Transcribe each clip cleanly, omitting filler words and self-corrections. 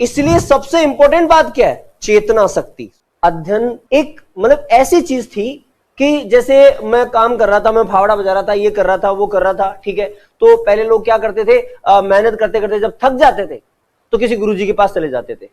इसलिए सबसे इंपॉर्टेंट बात क्या है? चेतना शक्ति। अध्ययन एक मतलब ऐसी चीज थी कि जैसे मैं काम कर रहा था, मैं फावड़ा बजा रहा था, ये कर रहा था, वो कर रहा था, ठीक है। तो पहले लोग क्या करते थे, मेहनत करते करते जब थक जाते थे तो किसी गुरुजी के पास चले जाते थे,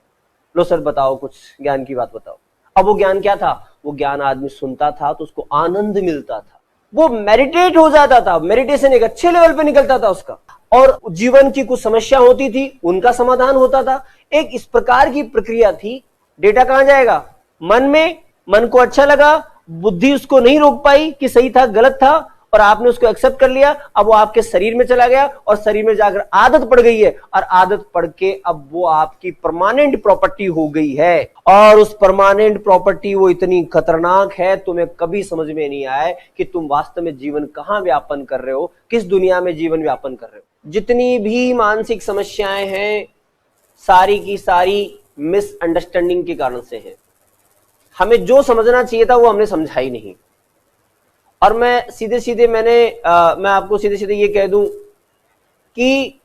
लो सर बताओ कुछ ज्ञान की बात बताओ। अब वो ज्ञान क्या था? वो ज्ञान आदमी सुनता था तो उसको आनंद मिलता था, वो मेडिटेट हो जाता था, मेडिटेशन एक अच्छे लेवल पे निकलता था उसका, और जीवन की कुछ समस्या होती थी उनका समाधान होता था। एक इस प्रकार की प्रक्रिया थी। डेटा कहां जाएगा? मन में। मन को अच्छा लगा, बुद्धि उसको नहीं रोक पाई कि सही था गलत था, और आपने उसको एक्सेप्ट कर लिया। अब वो आपके शरीर में चला गया और शरीर में जाकर आदत पड़ गई है, और आदत पड़ के अब वो आपकी परमानेंट प्रॉपर्टी हो गई है। और उस परमानेंट प्रॉपर्टी वो इतनी खतरनाक है, तुम्हें कभी समझ में नहीं आया कि तुम वास्तव में जीवन कहां व्यापन कर रहे हो, किस दुनिया में जीवन व्यापन कर रहे हो। जितनी भी मानसिक समस्याएं हैं सारी की सारी मिसअंडरस्टैंडिंग के कारण से है। हमें जो समझना चाहिए था वो हमने समझा ही नहीं। और मैं सीधे सीधे मैं आपको सीधे सीधे ये कह दूं कि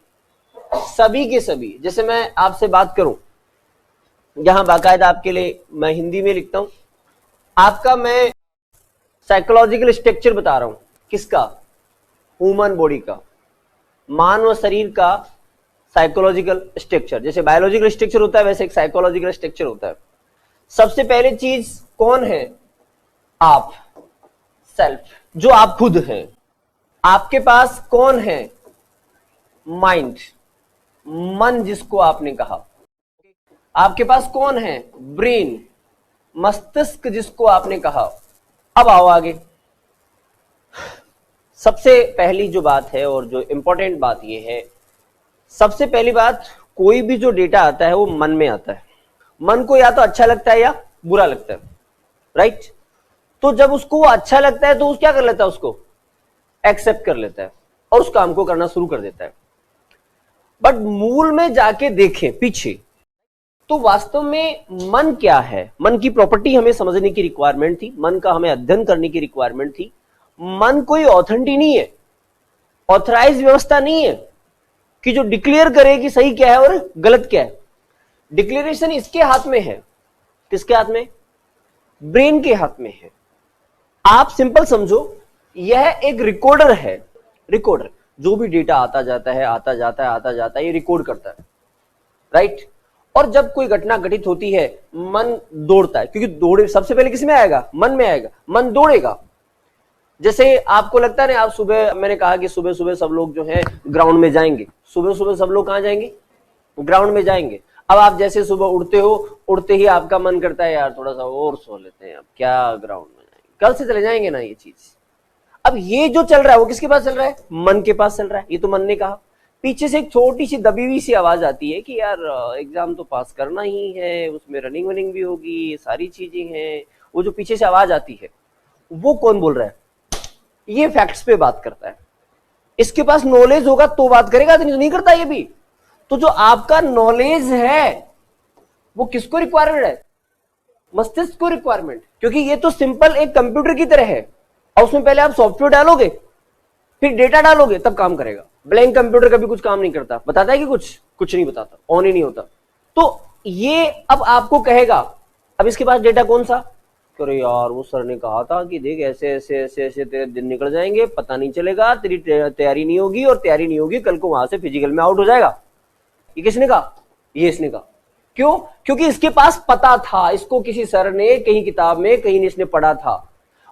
सभी के सभी, जैसे मैं आपसे बात करूं, यहां बाकायदा आपके लिए मैं हिंदी में लिखता हूं, आपका मैं साइकोलॉजिकल स्ट्रक्चर बता रहा हूं। किसका? ह्यूमन बॉडी का, मानव शरीर का साइकोलॉजिकल स्ट्रक्चर। जैसे बायोलॉजिकल स्ट्रक्चर होता है वैसे एक साइकोलॉजिकल स्ट्रक्चर होता है। सबसे पहले चीज कौन है? आप, सेल्फ, जो आप खुद हैं। आपके पास कौन है? माइंड, मन जिसको आपने कहा। आपके पास कौन है? ब्रेन, मस्तिष्क जिसको आपने कहा। अब आओ आगे। सबसे पहली जो बात है और जो इंपॉर्टेंट बात यह है, सबसे पहली बात, कोई भी जो डेटा आता है वो मन में आता है। मन को या तो अच्छा लगता है या बुरा लगता है, राइट? तो जब उसको अच्छा लगता है तो क्या कर लेता है? उसको एक्सेप्ट कर लेता है और उस काम को करना शुरू कर देता है। बट मूल में जाके देखें पीछे, तो वास्तव में मन क्या है? मन की प्रॉपर्टी हमें समझने की रिक्वायरमेंट थी, मन का हमें अध्ययन करने की रिक्वायरमेंट थी। मन कोई ऑथेंटिटी नहीं है, ऑथराइज व्यवस्था नहीं है कि जो डिक्लेयर करे कि सही क्या है और गलत क्या है। डिक्लेरेशन इसके हाथ में है। किसके हाथ में? ब्रेन के हाथ में है। आप सिंपल समझो, यह एक रिकॉर्डर है। रिकॉर्डर, जो भी डेटा आता जाता है आता जाता है आता जाता है, ये रिकॉर्ड करता है, राइट? और जब कोई घटना घटित होती है मन दौड़ता है, क्योंकि दौड़े सबसे पहले किसमें आएगा? मन में आएगा। मन दौड़ेगा। जैसे आपको लगता है ना, आप सुबह, मैंने कहा कि सुबह सुबह सब लोग जो है ग्राउंड में जाएंगे। सुबह सुबह सब लोग कहां जाएंगे? ग्राउंड में जाएंगे। अब आप जैसे सुबह उठते हो, उठते ही आपका मन करता है यार थोड़ा सा और सो लेते हैं, अब क्या ग्राउंड में जाएंगे, कल से चले जाएंगे ना ये चीज। अब ये जो चल रहा है वो किसके पास चल रहा है? मन के पास चल रहा है। ये तो मन ने कहा। पीछे से एक छोटी सी दबी हुई सी आवाज आती है कि यार एग्जाम तो पास करना ही है, उसमें रनिंग वनिंग भी होगी, सारी चीजें हैं। वो जो पीछे से आवाज आती है वो कौन बोल रहा है? ये फैक्ट्स पे बात करता है। इसके पास नॉलेज होगा तो बात करेगा, तो नहीं करता ये भी। तो जो आपका नॉलेज है वो किसको रिक्वायरमेंट है? मस्तिष्क को रिक्वायरमेंट, क्योंकि ये तो सिंपल एक कंप्यूटर की तरह है, और उसमें पहले आप सॉफ्टवेयर डालोगे फिर डेटा डालोगे तब काम करेगा। ब्लैंक कंप्यूटर कभी कुछ काम नहीं करता। बताता है कि कुछ नहीं बताता, ऑन ही नहीं होता। तो ये अब आपको कहेगा, अब इसके पास डेटा कौन सा? अरे यार वो सर ने कहा था कि देख ऐसे ऐसे ऐसे ऐसे तेरे दिन निकल जाएंगे, पता नहीं चलेगा, तेरी तैयारी नहीं होगी, और तैयारी नहीं होगी कल को वहां से फिजिकल में आउट हो जाएगा। ये किसने कहा? ये इसने कहा। क्यों? क्योंकि इसके पास पता था, इसको किसी सर ने कहीं किताब में कहीं इसने पढ़ा था,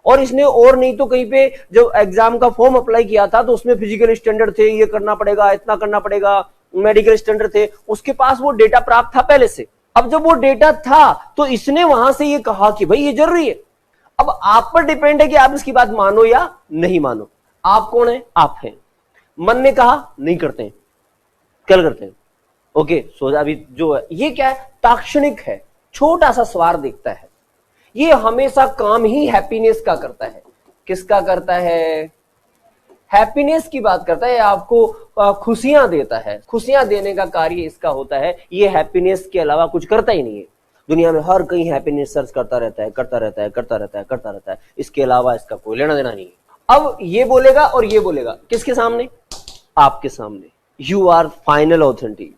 और इसने और नहीं तो कहीं पे जब एग्जाम का फॉर्म अप्लाई किया था तो उसमें फिजिकल स्टैंडर्ड थे, ये करना पड़ेगा, इतना करना पड़ेगा, मेडिकल स्टैंडर्ड थे, उसके पास वो डेटा प्राप्त था पहले से। अब जब वो डेटा था तो इसने वहां से ये कहा कि भाई ये जरूरी है। अब आप पर डिपेंड है कि आप इसकी बात मानो या नहीं मानो। आप कौन है? आप हैं। मन ने कहा नहीं करते हैं, कल करते हैं, ओके सो अभी जो है ये क्या है? ताक्षणिक है, छोटा सा स्वार देखता है। ये हमेशा काम ही हैप्पीनेस का करता है। किसका करता है? हैप्पीनेस की बात करता है, आपको खुशियां देता है। खुशियां देने का कार्य इसका होता है। ये हैप्पीनेस के अलावा कुछ करता ही नहीं है। दुनिया में हर कहीं हैप्पीनेस सर्च करता रहता है, करता रहता है, करता रहता है, करता रहता है। इसके अलावा इसका कोई लेना देना नहीं है। अब ये बोलेगा और ये बोलेगा, किसके सामने? आपके सामने। You are final authenticity.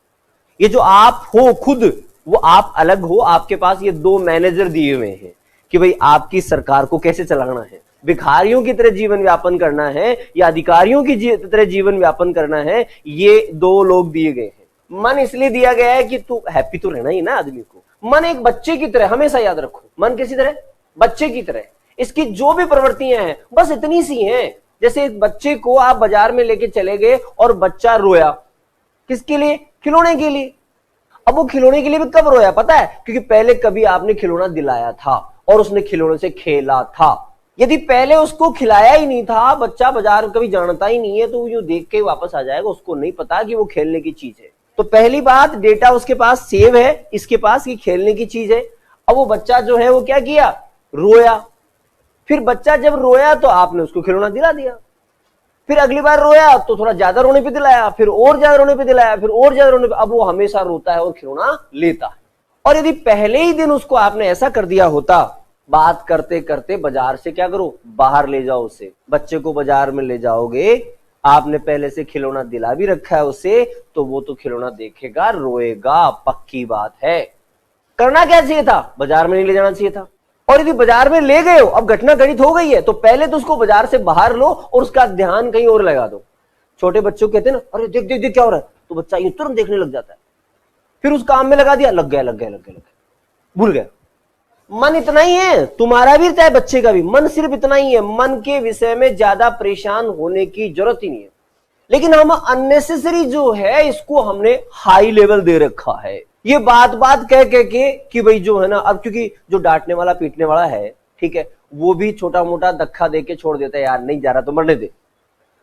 ये जो आप हो खुद, वो आप अलग हो, आपके पास ये दो मैनेजर दिए हुए हैं कि भाई आपकी सरकार को कैसे चलाना है, भिखारियों की तरह जीवन व्यापन करना है या अधिकारियों की तरह जीवन व्यापन करना है, ये दो लोग दिए गए हैं। मन इसलिए दिया गया है कि तू हैप्पी तो रहना ही ना आदमी को। मन एक बच्चे की तरह, हमेशा याद रखो, मन किसी तरह, बच्चे की तरह। इसकी जो भी प्रवृत्तियां हैं बस इतनी सी हैं। जैसे एक बच्चे को आप बाजार में लेके चले गए और बच्चा रोया, किसके लिए? खिलौने के लिए। अब वो खिलौने के लिए भी कब रोया पता है? क्योंकि पहले कभी आपने खिलौना दिलाया था और उसने खिलौने से खेला था। यदि पहले उसको खिलाया ही नहीं था, बच्चा बाजार कभी जानता ही नहीं है, तो यूं देख के वापस आ जाएगा, उसको नहीं पता कि वो खेलने की चीज है। तो पहली बात, डेटा उसके पास सेव है, इसके पास ये खेलने की चीज है। अब वो बच्चा जो है वो क्या किया? रोया। फिर बच्चा जब रोया तो आपने उसको खिलौना दिला दिया। फिर अगली बार रोया तो थोड़ा ज्यादा रोने पे दिलाया, फिर और ज्यादा रोने पे दिलाया, फिर और ज्यादा रोने पे। अब वो हमेशा रोता है और खिलौना लेता है। और यदि पहले ही दिन उसको आपने ऐसा कर दिया होता, बात करते करते बाजार से क्या करो? बाहर ले जाओ उसे। बच्चे को बाजार में ले जाओगे, आपने पहले से खिलौना दिला भी रखा है उसे, तो वो तो खिलौना देखेगा, रोएगा, पक्की बात है। करना क्या चाहिए था? बाजार में नहीं ले जाना चाहिए था। और यदि बाजार में ले गए हो, अब घटना घटित हो गई है, तो पहले तो उसको बाजार से बाहर लो और उसका ध्यान कहीं और लगा दो। छोटे बच्चों कहते हैं ना, अरे देख देख देख क्या हो रहा है, तो बच्चा यूं तुरंत देखने लग जाता है। फिर उस काम में लगा दिया, लग गया लग गया लग गया लग गया, भूल गया। मन इतना ही है, तुम्हारा भी चाहे बच्चे का भी मन सिर्फ इतना ही है। मन के विषय में ज्यादा परेशान होने की जरूरत ही नहीं है। लेकिन हम अननेसेसरी जो है इसको हमने हाई लेवल दे रखा है। ये बात बात कह कह के कि भाई जो है ना, अब क्योंकि जो डांटने वाला पीटने वाला है, ठीक है, वो भी छोटा मोटा धक्का दे के छोड़ देता है, यार नहीं जा रहा तो मरने दे।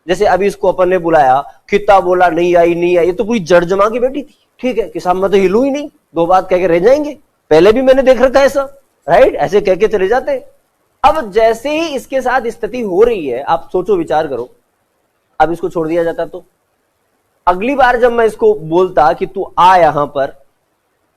जैसे अभी इसको अपन ने बुलाया, कितना बोला नहीं आई नहीं आई, ये तो पूरी जड़ जमा की बैठी थी, ठीक है, कि साहब मैं तो हिलू ही नहीं, दो बात कह के रह जाएंगे। पहले भी मैंने देख रखा है ऐसा, राइट, ऐसे कह के चले जाते। अब जैसे ही इसके साथ स्थिति हो रही है, आप सोचो विचार करो, अब इसको छोड़ दिया जाता तो अगली बार जब मैं इसको बोलता कि तू आ यहां पर,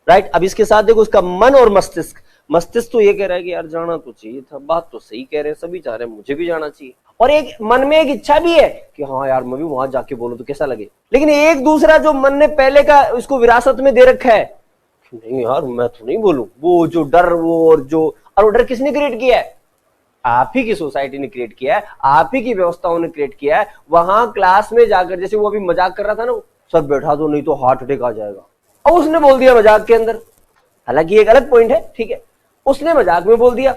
राइट, अब इसके साथ देखो उसका मन और मस्तिष्क, मस्तिष्क तो ये कह रहा है कि यार जाना तो चाहिए था, बात तो सही कह रहे हैं, सभी चाह रहे हैं, मुझे भी जाना चाहिए। और एक मन में एक इच्छा भी है कि हाँ यार मैं भी वहां जाके बोलूं तो कैसा लगे। लेकिन एक दूसरा जो मन ने पहले का इसको विरासत में दे रखा है, नहीं यार मैं तो नहीं बोलूं, वो जो डर, वो और वो डर किसने क्रिएट किया है? आप ही की सोसाइटी ने क्रिएट किया है, आप ही की व्यवस्थाओं ने क्रिएट किया है। वहां क्लास में जाकर, जैसे वो अभी मजाक कर रहा था ना, सब बैठा दो नहीं तो हार्ट अटैक आ जाएगा, और उसने बोल दिया मजाक के अंदर, हालांकि एक अलग पॉइंट है, ठीक है, उसने मजाक में बोल दिया,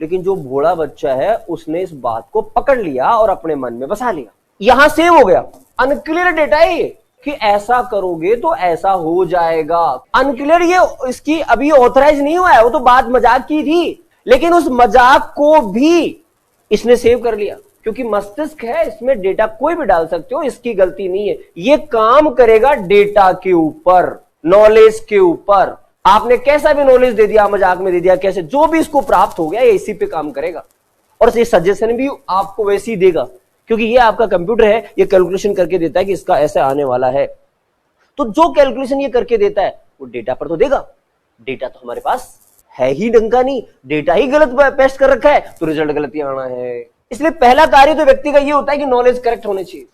लेकिन जो भोला बच्चा है उसने इस बात को पकड़ लिया और अपने मन में बसा लिया, यहां सेव हो गया। अनक्लियर डेटा है ये कि ऐसा करोगे तो ऐसा हो जाएगा। अनक्लियर, ये इसकी अभी ऑथराइज नहीं हुआ है, वो तो बात मजाक की थी, लेकिन उस मजाक को भी इसने सेव कर लिया, क्योंकि मस्तिष्क है, इसमें डेटा कोई भी डाल सकते हो, इसकी गलती नहीं है। ये काम करेगा डेटा के ऊपर, नॉलेज के ऊपर। आपने कैसा भी नॉलेज दे दिया, मजाक में दे दिया, कैसे जो भी इसको प्राप्त हो गया, ये इसी पे काम करेगा और ये सजेशन भी आपको वैसे ही देगा, क्योंकि ये आपका कंप्यूटर है, ये कैलकुलेशन करके देता है कि इसका ऐसे आने वाला है। तो जो कैलकुलेशन ये करके देता है वो डेटा पर तो देगा। डेटा तो हमारे पास है ही ढंग का नहीं, डेटा ही गलत पेस्ट कर रखा है, तो रिजल्ट गलत ही आना है। इसलिए पहला कार्य तो व्यक्ति का ये होता है कि नॉलेज करेक्ट होनी चाहिए,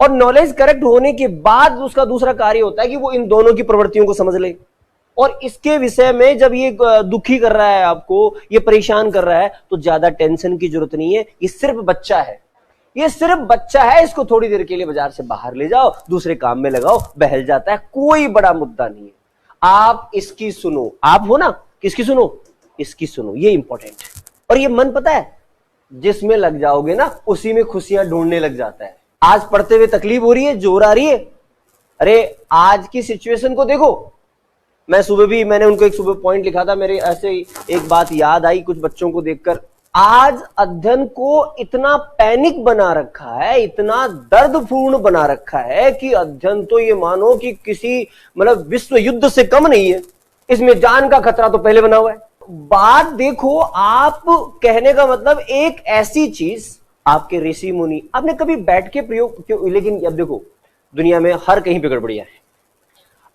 और नॉलेज करेक्ट होने के बाद उसका दूसरा कार्य होता है कि वो इन दोनों की प्रवृत्तियों को समझ ले। और इसके विषय में जब ये दुखी कर रहा है आपको, ये परेशान कर रहा है, तो ज्यादा टेंशन की जरूरत नहीं है। ये सिर्फ बच्चा है, ये सिर्फ बच्चा है, इसको थोड़ी देर के लिए बाजार से बाहर ले जाओ, दूसरे काम में लगाओ, बहल जाता है, कोई बड़ा मुद्दा नहीं है। आप इसकी सुनो, आप हो ना, किसकी सुनो? इसकी सुनो, ये इंपॉर्टेंट है। और ये मन पता है, जिसमें लग जाओगे ना उसी में खुशियां ढूंढने लग जाता है। आज पढ़ते हुए तकलीफ हो रही है, जोर आ रही है, अरे आज की सिचुएशन को देखो। मैं सुबह भी, मैंने उनको एक सुबह पॉइंट लिखा था, मेरे ऐसे ही एक बात याद आई कुछ बच्चों को देखकर। आज अध्ययन को इतना पैनिक बना रखा है, इतना दर्दपूर्ण बना रखा है कि अध्ययन तो ये मानो कि किसी मतलब विश्व युद्ध से कम नहीं है, इसमें जान का खतरा तो पहले बना हुआ है। बात देखो, आप कहने का मतलब एक ऐसी चीज, आपके ऋषि मुनि, आपने कभी बैठ के प्रयोग क्यों, लेकिन अब देखो दुनिया में हर कहीं पे गड़बड़ियां है।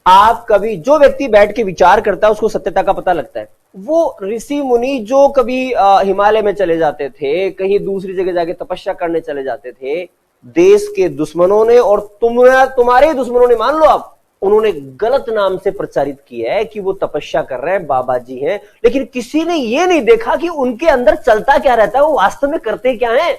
आप कभी, जो व्यक्ति बैठ के विचार करता है उसको सत्यता का पता लगता है। वो ऋषि मुनि जो कभी हिमालय में चले जाते थे, कहीं दूसरी जगह जाके तपस्या करने चले जाते थे, देश के दुश्मनों ने और तुम्हारे दुश्मनों ने, मान लो आप, उन्होंने गलत नाम से प्रचारित किया है कि वो तपस्या कर रहे हैं, बाबा जी हैं, लेकिन किसी ने ये नहीं देखा कि उनके अंदर चलता क्या रहता है, वो वास्तव में करते क्या है।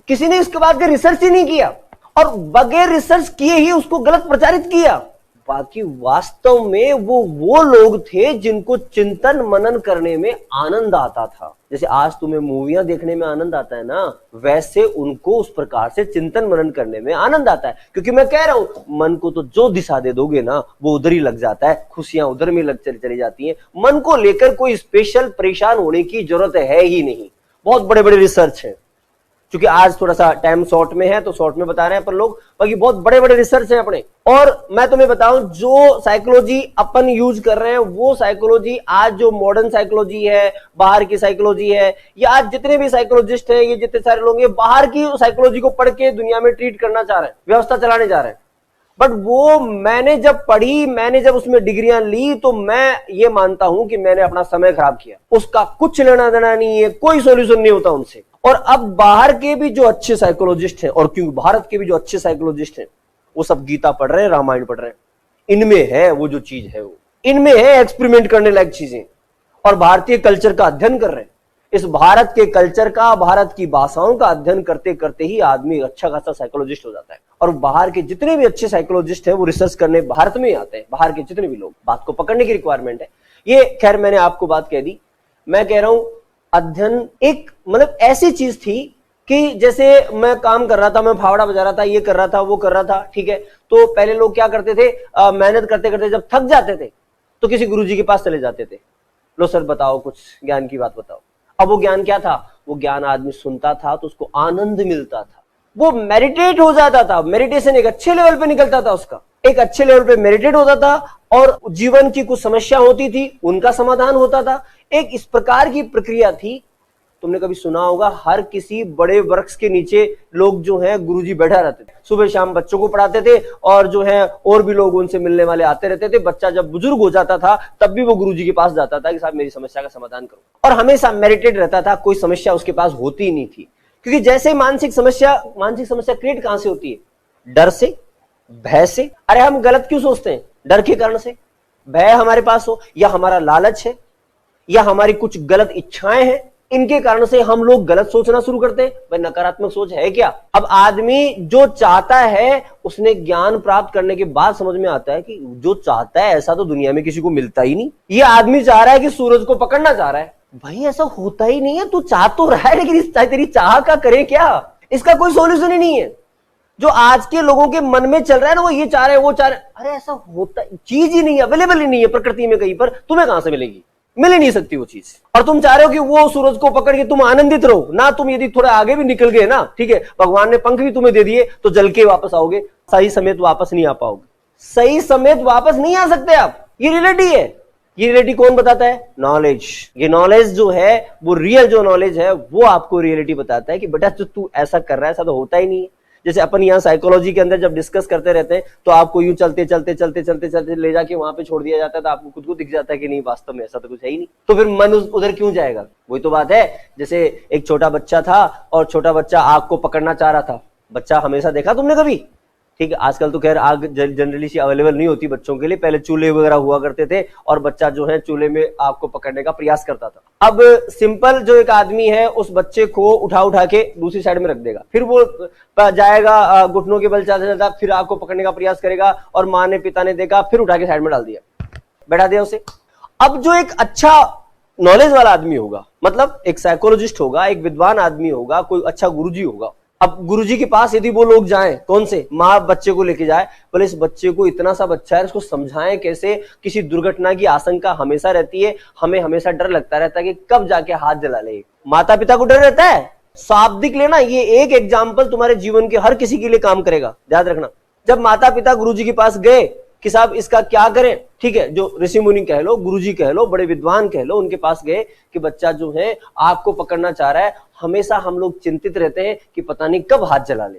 किसी ने इसके बाद रिसर्च ही नहीं किया और बगैर रिसर्च किए ही उसको गलत प्रचारित किया। बाकी वास्तव में वो लोग थे जिनको चिंतन मनन करने में आनंद आता था। जैसे आज तुम्हें मूवियां देखने में आनंद आता है ना, वैसे उनको उस प्रकार से चिंतन मनन करने में आनंद आता है। क्योंकि मैं कह रहा हूं, मन को तो जो दिशा दे दोगे ना वो उधर ही लग जाता है, खुशियां उधर में लग चली जाती हैं। मन को लेकर कोई स्पेशल परेशान होने की जरूरत है ही नहीं। बहुत बड़े बड़े रिसर्च है, क्योंकि आज थोड़ा सा टाइम शॉर्ट में है तो शॉर्ट में बता रहे हैं पर लोग, बाकी बहुत बड़े बड़े रिसर्च हैं अपने। और मैं तुम्हें बताऊं, जो साइकोलॉजी अपन यूज कर रहे हैं वो साइकोलॉजी आज जो मॉडर्न साइकोलॉजी है, बाहर की साइकोलॉजी है, या आज जितने भी साइकोलॉजिस्ट हैं, ये जितने सारे लोग, ये बाहर की साइकोलॉजी को पढ़ के दुनिया में ट्रीट करना चाह रहे हैं, व्यवस्था चलाने जा रहे हैं। बट वो मैंने जब पढ़ी, मैंने जब उसमें डिग्रियां ली, तो मैं ये मानता हूं कि मैंने अपना समय खराब किया। उसका कुछ लेना देना नहीं है, कोई सोल्यूशन नहीं होता उनसे। और अब बाहर के भी जो अच्छे साइकोलॉजिस्ट हैं, और क्योंकि भारत के भी जो अच्छे साइकोलॉजिस्ट हैं, वो सब गीता पढ़ रहे हैं, रामायण पढ़ रहे हैं। इनमें है वो जो चीज है, वो इनमें है एक्सपेरिमेंट करने लायक चीजें, और भारतीय कल्चर का अध्ययन कर रहे हैं। इस भारत के कल्चर का, भारत की भाषाओं का अध्ययन करते करते ही आदमी अच्छा खासा साइकोलॉजिस्ट हो जाता है। और बाहर के जितने भी अच्छे साइकोलॉजिस्ट हैं वो रिसर्च करने भारत में ही आते हैं। बाहर के जितने भी लोग, बात को पकड़ने की रिक्वायरमेंट है ये। खैर मैंने आपको बात कह दी। मैं कह रहा हूं अध्ययन एक मतलब ऐसी चीज थी कि जैसे मैं काम कर रहा था, मैं फावड़ा बजा रहा था, ये कर रहा था, वो कर रहा था, ठीक है। तो पहले लोग क्या करते थे, मेहनत करते करते जब थक जाते थे तो किसी गुरुजी के पास चले जाते थे, लो सर बताओ कुछ ज्ञान की बात बताओ। अब वो ज्ञान क्या था, वो ज्ञान आदमी सुनता था तो उसको आनंद मिलता था, वो मेडिटेट हो जाता था। मेडिटेशन एक अच्छे लेवल पे निकलता था, उसका एक अच्छे लेवल पे मेडिटेट होता था, और जीवन की कुछ समस्या होती थी उनका समाधान होता था। एक इस प्रकार की प्रक्रिया थी। तुमने कभी सुना होगा, हर किसी बड़े वृक्ष के नीचे लोग जो है गुरुजी बैठा रहते थे, सुबह शाम बच्चों को पढ़ाते थे, और जो है और भी लोग उनसे मिलने वाले आते रहते थे। बच्चा जब बुजुर्ग हो जाता था तब भी वो गुरुजी के पास जाता था कि साहब मेरी समस्या का समाधान करो, और हमेशा मेडिटेट रहता था। कोई समस्या उसके पास होती ही नहीं थी, क्योंकि जैसे मानसिक समस्या क्रिएट कहां से होती है, डर से, भय से। अरे हम गलत क्यों सोचते हैं, डर के कारण से। भय हमारे पास हो, या हमारा लालच है, या हमारी कुछ गलत इच्छाएं हैं, इनके कारण से हम लोग गलत सोचना शुरू करते हैं। भाई नकारात्मक सोच है क्या। अब आदमी जो चाहता है, उसने ज्ञान प्राप्त करने के बाद समझ में आता है कि जो चाहता है ऐसा तो दुनिया में किसी को मिलता ही नहीं। ये आदमी चाह रहा है कि सूरज को पकड़ना चाह रहा है, भाई ऐसा होता ही नहीं है। तू चाह तो रहा है, लेकिन तेरी चाह का करे क्या, इसका कोई सोल्यूशन ही नहीं है। जो आज के लोगों के मन में चल रहा है ना, वो ये चाह रहे हैं, वो चाह रहे हैं। अरे ऐसा होता, चीज ही नहीं है, अवेलेबल ही नहीं है प्रकृति में कहीं पर, तुम्हें कहां से मिलेगी, मिल ही नहीं सकती वो चीज। और तुम चाह रहे हो कि वो सूरज को पकड़ के तुम आनंदित रहो ना। तुम यदि थोड़ा आगे भी निकल गए ना, ठीक है, भगवान ने पंख भी तुम्हें दे दिए, तो जल के वापस आओगे, सही समेत वापस नहीं आ पाओगे। सही समेत वापस नहीं आ सकते आप, ये रियलिटी है। ये रियलिटी कौन बताता है, नॉलेज। ये नॉलेज जो है, वो रियल जो नॉलेज है, वो आपको रियलिटी बताता है कि बेटा जो तू ऐसा कर रहा है ऐसा तो होता ही नहीं है। जैसे अपन यहाँ साइकोलॉजी के अंदर जब डिस्कस करते रहते हैं, तो आपको यूं चलते चलते चलते चलते चलते ले जाके वहां पे छोड़ दिया जाता है, तो आपको खुद को दिख जाता है कि नहीं वास्तव में ऐसा तो कुछ है ही नहीं। तो फिर मन उधर क्यों जाएगा। वही तो बात है, जैसे एक छोटा बच्चा था और छोटा बच्चा आग को पकड़ना चाह रहा था। बच्चा हमेशा देखा तुमने कभी, ठीक है, आजकल तो खैर आग जनरली सी अवेलेबल नहीं होती बच्चों के लिए, पहले चूल्हे वगैरह हुआ करते थे, और बच्चा जो है चूल्हे में आग को पकड़ने का प्रयास करता था। अब सिंपल जो एक आदमी है, उस बच्चे को उठा के दूसरी साइड में रख देगा, फिर वो जाएगा घुटनों के बल चलता चलता, फिर आग को पकड़ने का प्रयास करेगा, और माँ ने पिता ने देखा, फिर उठा के साइड में डाल दिया, बैठा दिया उसे। अब जो एक अच्छा नॉलेज वाला आदमी होगा, मतलब एक साइकोलॉजिस्ट होगा, एक विद्वान आदमी होगा, कोई अच्छा गुरुजी होगा। अब गुरुजी के पास यदि वो लोग जाएं, कौन से, माँ बच्चे को लेके जाए, बोले इस बच्चे को, इतना सा बच्चा है, इसको समझाएं कैसे, किसी दुर्घटना की आशंका हमेशा रहती है, हमें हमेशा डर लगता रहता है कि कब जाके हाथ जला ले। माता पिता को डर रहता है, शाब्दिक लेना, ये एक एग्जाम्पल तुम्हारे जीवन के हर किसी के लिए काम करेगा, याद रखना। जब माता पिता गुरुजी के पास गए कि साहब इसका क्या करें, ठीक है, जो ऋषि मुनि कह लो, गुरुजी कह लो, बड़े विद्वान कह लो, उनके पास गए कि बच्चा जो है आग को पकड़ना चाह रहा है। हमेशा हम लोग चिंतित रहते हैं कि पता नहीं कब हाथ जला ले,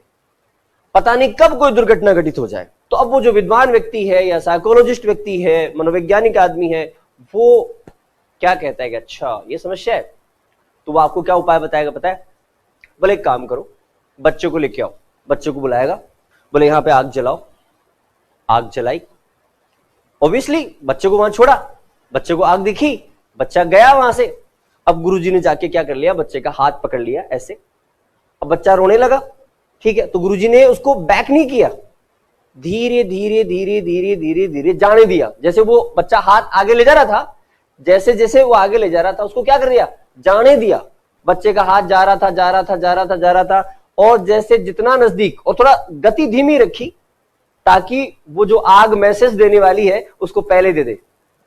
पता नहीं कब कोई दुर्घटना घटित हो जाए। तो अब वो जो विद्वान व्यक्ति है या साइकोलॉजिस्ट व्यक्ति है, मनोवैज्ञानिक आदमी है, वो क्या कहता है कि अच्छा ये समस्या है, तो वो आपको क्या उपाय बताएगा पता है। बोले एक काम करो, बच्चे को लेके आओ, बच्चे को बुलाएगा, बोले यहां पे आग जलाओ। आग जलाई, ऑब्वियसली बच्चे को वहां छोड़ा, बच्चे को आग दिखी, बच्चा गया वहां से। अब गुरुजी ने जाके क्या कर लिया, बच्चे का हाथ पकड़ लिया ऐसे, अब बच्चा रोने लगा, ठीक है, तो गुरुजी ने उसको बैक नहीं किया, धीरे धीरे धीरे धीरे धीरे धीरे जाने दिया। जैसे वो बच्चा हाथ आगे ले जा रहा था, जैसे जैसे वो आगे ले जा रहा था उसको क्या कर दिया, जाने दिया। बच्चे का हाथ जा रहा था जा रहा था जा रहा था जा रहा था, और जैसे जितना नजदीक, और थोड़ा गति धीमी रखी ताकि वो जो आग मैसेज देने वाली है उसको पहले दे दे,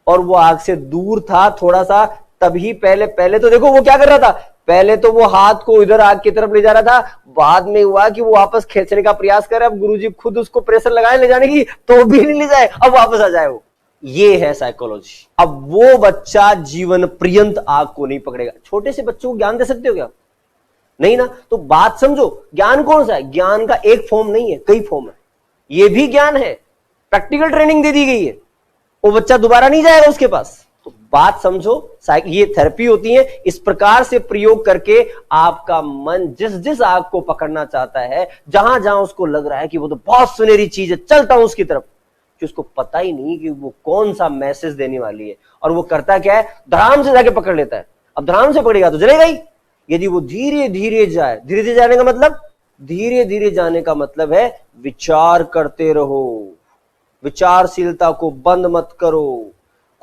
और वो आग से दूर था थोड़ा सा, तभी पहले तो देखो वो क्या कर रहा था, पहले तो वो हाथ को इधर आग की तरफ ले जा रहा था, बाद में हुआ कि वो वापस खींचने का प्रयास करे, अब गुरुजी खुद उसको प्रेशर लगाए ले जाने की, तो भी नहीं ले जाए, अब वापस आ जाए वो। ये है साइकोलॉजी। अब वो बच्चा जीवन पर्यंत आग को नहीं पकड़ेगा। छोटे से बच्चों को ज्ञान दे सकते हो क्या? नहीं ना। तो बात समझो, ज्ञान कौन सा है? ज्ञान का एक फॉर्म नहीं है, कई फॉर्म है। ये भी ज्ञान है, प्रैक्टिकल ट्रेनिंग दे दी गई है, वो बच्चा दोबारा नहीं जाएगा उसके पास। तो बात समझो, ये थेरेपी होती है, इस प्रकार से प्रयोग करके आपका मन जिस जिस आग को पकड़ना चाहता है, जहां जहां उसको लग रहा है कि वो तो बहुत सुनहरी चीज है, चलता हूं उसकी तरफ, कि उसको पता ही नहीं कि वो कौन सा मैसेज देने वाली है, और वो करता क्या है, धड़ाम से जाके पकड़ लेता है। अब धड़ाम से पकड़ेगा तो जलेगा ही। यदि वो धीरे धीरे जाए, धीरे धीरे जाने का मतलब, धीरे धीरे जाने का मतलब है विचार करते रहो, विचारशीलता को बंद मत करो।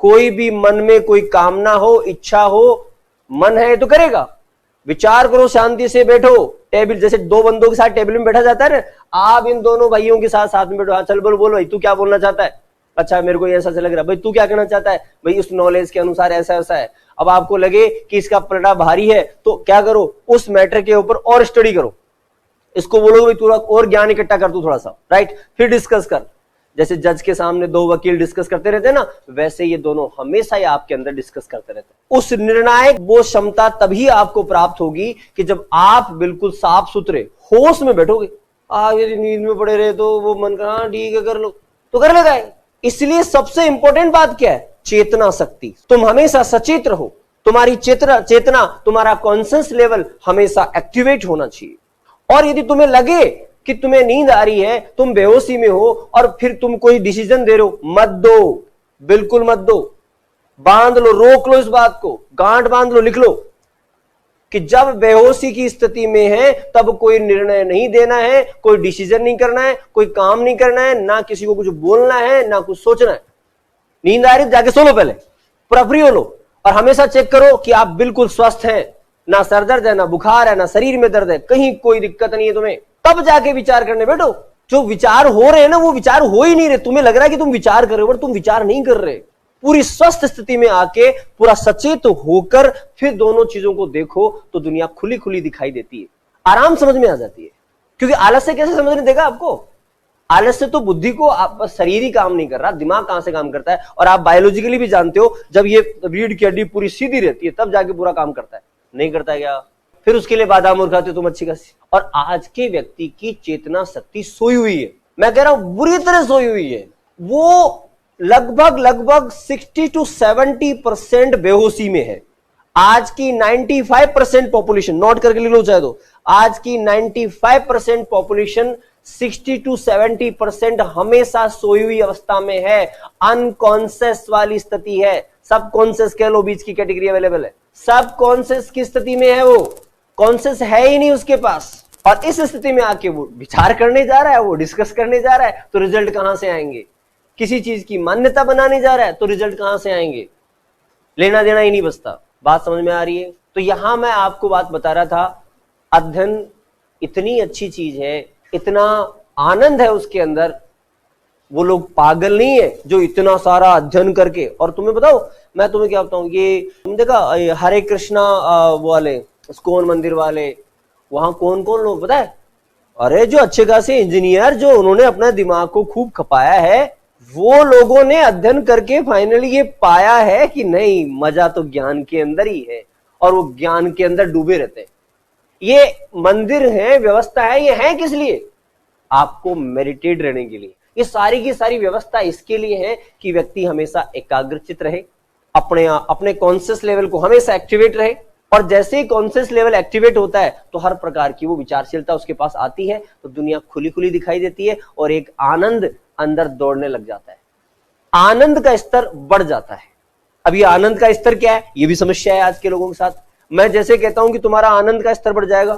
कोई भी मन में कोई कामना हो, इच्छा हो, मन है तो करेगा, विचार करो, शांति से बैठो। टेबल जैसे दो बंदों के साथ टेबल में बैठा जाता है ना, आप इन दोनों भाइयों के साथ साथ में बैठो, हाँ चल बोलो भाई, तू क्या बोलना चाहता है? अच्छा मेरे को ऐसा लग रहा है, भाई तू क्या कहना चाहता है? भाई उस नॉलेज के अनुसार ऐसा ऐसा है। अब आपको लगे कि इसका पलड़ा भारी है तो क्या करो, उस मैटर के ऊपर और स्टडी करो, इसको बोलो भाई थोड़ा और ज्ञान इकट्ठा कर तू थोड़ा सा, राइट, फिर डिस्कस कर। जैसे जज के सामने दो वकील डिस्कस करते रहते हैं ना, वैसे ये दोनों हमेशा ही आपके अंदर डिस्कस करते रहते हैं। उस निर्णायक वो क्षमता तभी आपको प्राप्त होगी कि जब आप बिल्कुल साफ सुथरे होश में बैठोगे। यदि नींद में पड़े रहे तो वो मन का हाँ ठीक है कर लो, तो कर लेगा। इसलिए सबसे इंपॉर्टेंट बात क्या है? चेतना शक्ति। तुम हमेशा सचेत रहो, तुम्हारी चेतना तुम्हारा कॉन्शियस लेवल हमेशा एक्टिवेट होना चाहिए। और यदि तुम्हें लगे कि तुम्हें नींद आ रही है, तुम बेहोशी में हो, और फिर तुम कोई डिसीजन दे रहे हो, मत दो, बिल्कुल मत दो, बांध लो, रोक लो, इस बात को गांठ बांध लो, लिख लो कि जब बेहोशी की स्थिति में है तब कोई निर्णय नहीं देना है, कोई डिसीजन नहीं करना है, कोई काम नहीं करना है, ना किसी को कुछ बोलना है, ना कुछ सोचना है। नींद आ रही है जाके सो लो, पहले पूरा फ्री हो लो, और हमेशा चेक करो कि आप बिल्कुल स्वस्थ हैं, ना सर दर्द है, ना बुखार है, ना शरीर में दर्द है, कहीं कोई दिक्कत नहीं है तुम्हें, तब जाके विचार करने बैठो। जो विचार हो रहे हैं ना, वो विचार हो ही नहीं रहे। तुम्हें लग रहा है कि तुम विचार कर रहे हो, पर तुम विचार नहीं कर रहे। पूरी स्वस्थ स्थिति में आके पूरा सचेत होकर फिर दोनों चीजों को देखो तो दुनिया खुली खुली दिखाई देती है, आराम समझ में आ जाती है। क्योंकि आलस से कैसे समझने देगा आपको? आलस से तो बुद्धि को, आप शरीर ही काम नहीं कर रहा, दिमाग कहां से काम करता है? और आप बायोलॉजिकली भी जानते हो, जब ये रीढ़ की हड्डी पूरी सीधी रहती है तब जाके पूरा काम करता है, नहीं करता है क्या? फिर उसके लिए बादाम और खाते हो तुम अच्छी खासी। और आज के व्यक्ति की चेतना शक्ति सोई हुई है, मैं कह रहा हूं बुरी तरह सोई हुई है। वो लगभग 60 to 70% बेहोशी में है। आज की 95% पॉपुलेशन, नोट करके लिख लो चाहे तो, आज की 95% पॉपुलेशन 60 to 70% हमेशा सोई हुई अवस्था में है, अनकॉन्शियस वाली स्थिति है। सब कॉन्शियस कह लो, बीच की कैटेगरी अवेलेबल है। सब कॉन्शियस की स्थिति में है, वो कॉन्शियस है ही नहीं उसके पास। और इस स्थिति में आके वो विचार करने जा रहा है, वो डिस्कस करने जा रहा है, तो रिजल्ट कहां से आएंगे? किसी चीज की मान्यता बनाने जा रहा है तो रिजल्ट कहां से आएंगे? लेना देना ही नहीं बचता। बात समझ में आ रही है? तो यहां मैं आपको बात बता रहा था, अध्ययन इतनी अच्छी चीज है, इतना आनंद है उसके अंदर। वो लोग पागल नहीं है जो इतना सारा अध्ययन करके, और तुम्हें बताओ, मैं तुम्हें क्या बताऊं, ये तुम देखा हरे कृष्णा वाले इस्कॉन मंदिर वाले, वहां कौन कौन लोग पता है? अरे जो अच्छे खासे इंजीनियर, जो उन्होंने अपना दिमाग को खूब खपाया है, वो लोगों ने अध्ययन करके फाइनली ये पाया है कि नहीं, मजा तो ज्ञान के अंदर ही है, और वो ज्ञान के अंदर डूबे रहते हैं। ये मंदिर है, व्यवस्था है, ये है किस लिए? आपको मेडिटेट रहने के लिए। ये सारी की सारी व्यवस्था इसके लिए है कि व्यक्ति हमेशा एकाग्रचित रहे, अपने कॉन्शियस लेवल को हमेशा एक्टिवेट रहे, और जैसे ही कॉन्शियस लेवल एक्टिवेट होता है तो हर प्रकार की वो विचारशीलता उसके पास आती है, तो दुनिया खुली खुली दिखाई देती है, और एक आनंद अंदर दौड़ने लग जाता है। आनंद का स्तर बढ़ जाता है। अब ये आनंद का स्तर क्या है, ये भी समस्या है आज के लोगों के साथ। मैं जैसे कहता हूं कि तुम्हारा आनंद का स्तर बढ़ जाएगा,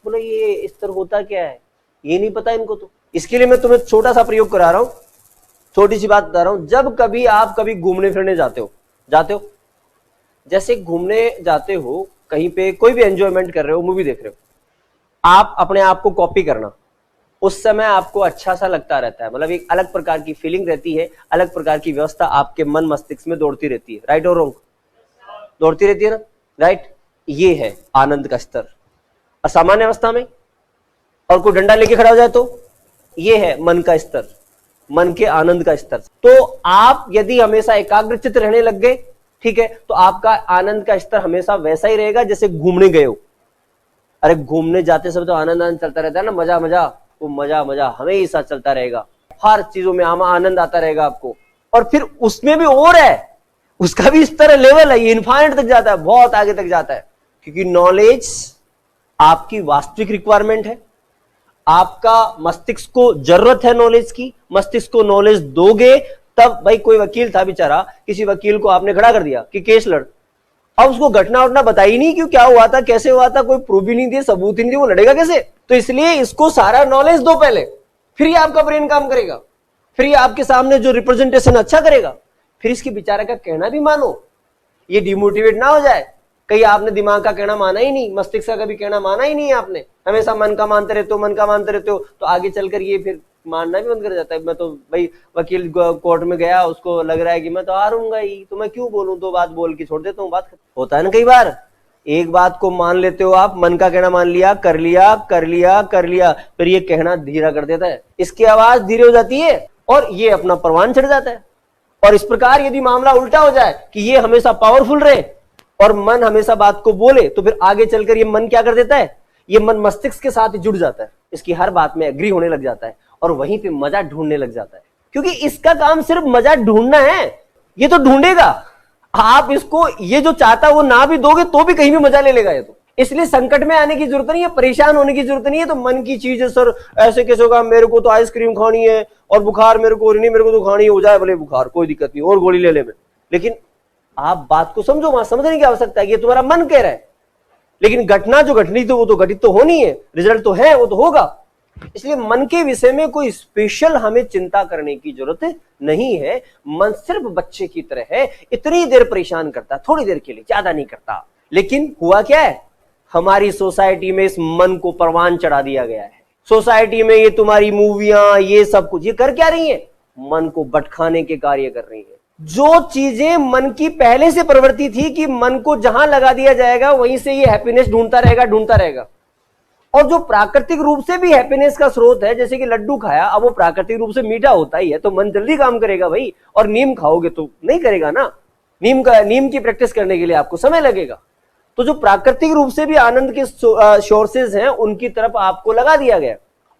बोला ये स्तर होता क्या है, ये नहीं पता इनको। तो इसके लिए मैं तुम्हें छोटा सा प्रयोग करा रहा हूं, छोटी सी बात बता रहा हूं। जब कभी आप कभी घूमने फिरने जाते हो जैसे घूमने जाते हो कहीं पे, कोई भी एंजॉयमेंट कर रहे हो, मूवी देख रहे हो, आप अपने आप को कॉपी करना, उस समय आपको अच्छा सा लगता रहता है, मतलब एक अलग प्रकार की फीलिंग रहती है, अलग प्रकार की व्यवस्था आपके मन मस्तिष्क में दौड़ती रहती है। राइट और रॉन्ग? दौड़ती रहती है ना, राइट। ये है आनंद का स्तर। असामान्य अवस्था में और कोई डंडा लेके खड़ा हो जाए तो ये है मन का स्तर, मन के आनंद का स्तर। तो आप यदि हमेशा एकाग्रचित्त रहने लग गए, ठीक है, तो आपका आनंद का स्तर हमेशा वैसा ही रहेगा जैसे घूमने गए हो। अरे घूमने जाते समय तो आनंद चलता रहता है ना, मजा वो मजा हमेशा चलता रहेगा, हर चीजों में आनंद आता रहेगा आपको। और फिर उसमें भी और है, उसका भी स्तर लेवल है, ये इनफाइनाइट तक जाता है, बहुत आगे तक जाता है, क्योंकि नॉलेज आपकी वास्तविक रिक्वायरमेंट है, आपका मस्तिष्क को जरूरत है नॉलेज की। मस्तिष्क को नॉलेज दोगे तब, भाई कोई वकील था बेचारा, किसी वकील को आपने खड़ा कर दिया कि केस लड़, अब उसको घटना उठना बताई नहीं, क्यों क्या हुआ था, कैसे हुआ था, कोई प्रूफ ही नहीं दिए, सबूत ही नहीं दिए, वो लड़ेगा कैसे? तो इसलिए इसको सारा नॉलेज दो पहले, फिर ही आपका ब्रेन काम करेगा, फिर ही आपके सामने जो रिप्रेजेंटेशन अच्छा करेगा, फिर इसके बेचारे का कहना भी मानो, ये डिमोटिवेट ना हो जाए। कहीं आपने दिमाग का कहना माना ही नहीं, मस्तिष्क का कभी कहना माना ही नहीं है आपने, हमेशा मन का मानते रहते हो, तो आगे चलकर ये फिर मानना भी बंद कर जाता है। मैं तो भाई वकील कोर्ट में गया, उसको लग रहा है कि मैं तो हारूंगा ही, तो मैं क्यों बोलूं, दो बात बोल के छोड़ देता हूँ, बात होता है ना कई बार। एक बात को मान लेते हो आप, मन का कहना मान लिया, कर लिया, फिर ये कहना धीरा कर देता है, इसकी आवाज धीरे हो जाती है और ये अपना परवान चढ़ जाता है। और इस प्रकार यदि मामला उल्टा हो जाए कि ये हमेशा पावरफुल रहे और मन हमेशा बात को बोले, तो फिर आगे चलकर ये मन क्या कर देता है, ये मन मस्तिष्क के साथ जुड़ जाता है, इसकी हर बात में एग्री होने लग जाता है और वहीं पे मजा ढूंढने लग जाता है, क्योंकि इसका काम सिर्फ मजा ढूंढना है, ये तो ढूंढेगा। आप इसको ये जो चाहता है वो ना भी दोगे तो भी कहीं भी मजा ले लेगा ये तो। इसलिए संकट में आने की जरूरत नहीं है, परेशान होने की जरूरत नहीं है। तो मन की चीज है, सर ऐसे कैसे होगा, मेरे को तो आइसक्रीम खानी है और बुखार मेरे को नहीं, मेरे को तो खानी हो जाए भले बुखार, कोई दिक्कत नहीं, और गोली ले ले मैं। लेकिन आप बात को समझो, वहां समझने की आवश्यकता है कि ये तुम्हारा मन कह रहा है, लेकिन घटना जो घटनी थी वो तो घटित तो होनी है, रिजल्ट तो है, वो तो होगा। इसलिए मन के विषय में कोई स्पेशल हमें चिंता करने की जरूरत नहीं है। मन सिर्फ बच्चे की तरह है, इतनी देर परेशान करता है, थोड़ी देर के लिए, ज्यादा नहीं करता। लेकिन हुआ क्या है, हमारी सोसाइटी में इस मन को परवान चढ़ा दिया गया है। सोसाइटी में ये तुम्हारी मूवियां, ये सब कुछ, ये कर क्या रही है, मन को भटकाने के कार्य कर रही है। जो चीजें मन की पहले से प्रवृत्ति थी कि मन को जहां लगा दिया जाएगा वहीं से ये हैप्पीनेस ढूंढता रहेगा। और जो प्राकृतिक रूप से भी हैप्पीनेस का स्रोत है, जैसे कि लड्डू खाया, अब वो प्राकृतिक रूप से मीठा होता ही है, तो मन जल्दी काम करेगा भाई। और नीम खाओगे तो नहीं करेगा ना, नीम की प्रैक्टिस करने के लिए आपको समय लगेगा। तो जो प्राकृतिक रूप से भी आनंद के सोर्सेज हैं, उनकी तरफ आपको लगा दिया गया।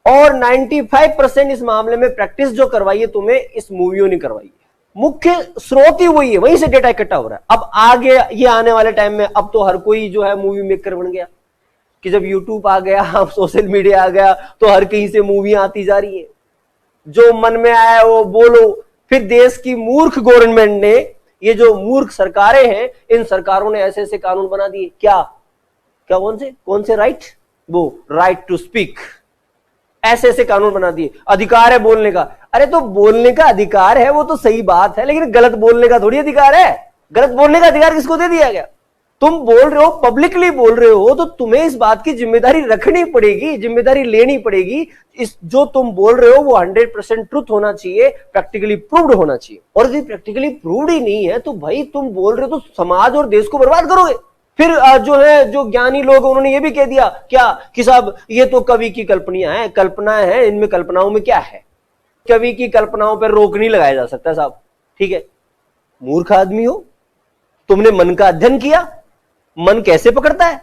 और 95% इस मामले में प्रैक्टिस जो करवाई है तुम्हें, इस मूवियों ने करवाई है। मुख्य स्रोत ही वही है, वहीं से डेटा इकट्ठा हो रहा है। अब आगे ये आने वाले टाइम में अब तो हर कोई जो है मूवी मेकर बन गया, कि जब यूट्यूब आ गया, सोशल मीडिया आ गया, तो हर कहीं से मूवियां आती जा रही है, जो मन में आया वो बोलो। फिर देश की मूर्ख गवर्नमेंट ने, ये जो मूर्ख सरकारें हैं, इन सरकारों ने ऐसे ऐसे कानून बना दिए, क्या कौन से राइट, वो राइट टू स्पीक, ऐसे ऐसे कानून बना दिए। अधिकार है बोलने का, अरे तो बोलने का अधिकार है वो तो सही बात है, लेकिन गलत बोलने का थोड़ी अधिकार है। गलत बोलने का अधिकार किसको दे दिया गया? तुम बोल रहे हो, पब्लिकली बोल रहे हो, तो तुम्हें इस बात की जिम्मेदारी रखनी पड़ेगी, जिम्मेदारी लेनी पड़ेगी। इस जो तुम बोल रहे हो वो 100% ट्रुथ होना चाहिए, प्रैक्टिकली प्रूव्ड होना चाहिए। और यदि प्रैक्टिकली प्रूव्ड ही नहीं है तो भाई तुम बोल रहे हो तो समाज और देश को बर्बाद करोगे। फिर जो ज्ञानी लोग, उन्होंने ये भी कह दिया क्या कि साहब ये तो कवि की कल्पनाएं हैं, इनमें कल्पनाओं में क्या है, कवि की कल्पनाओं पर रोक नहीं लगाया जा सकता साहब। ठीक है, मूर्ख आदमी हो, तुमने मन का अध्ययन किया, मन कैसे पकड़ता है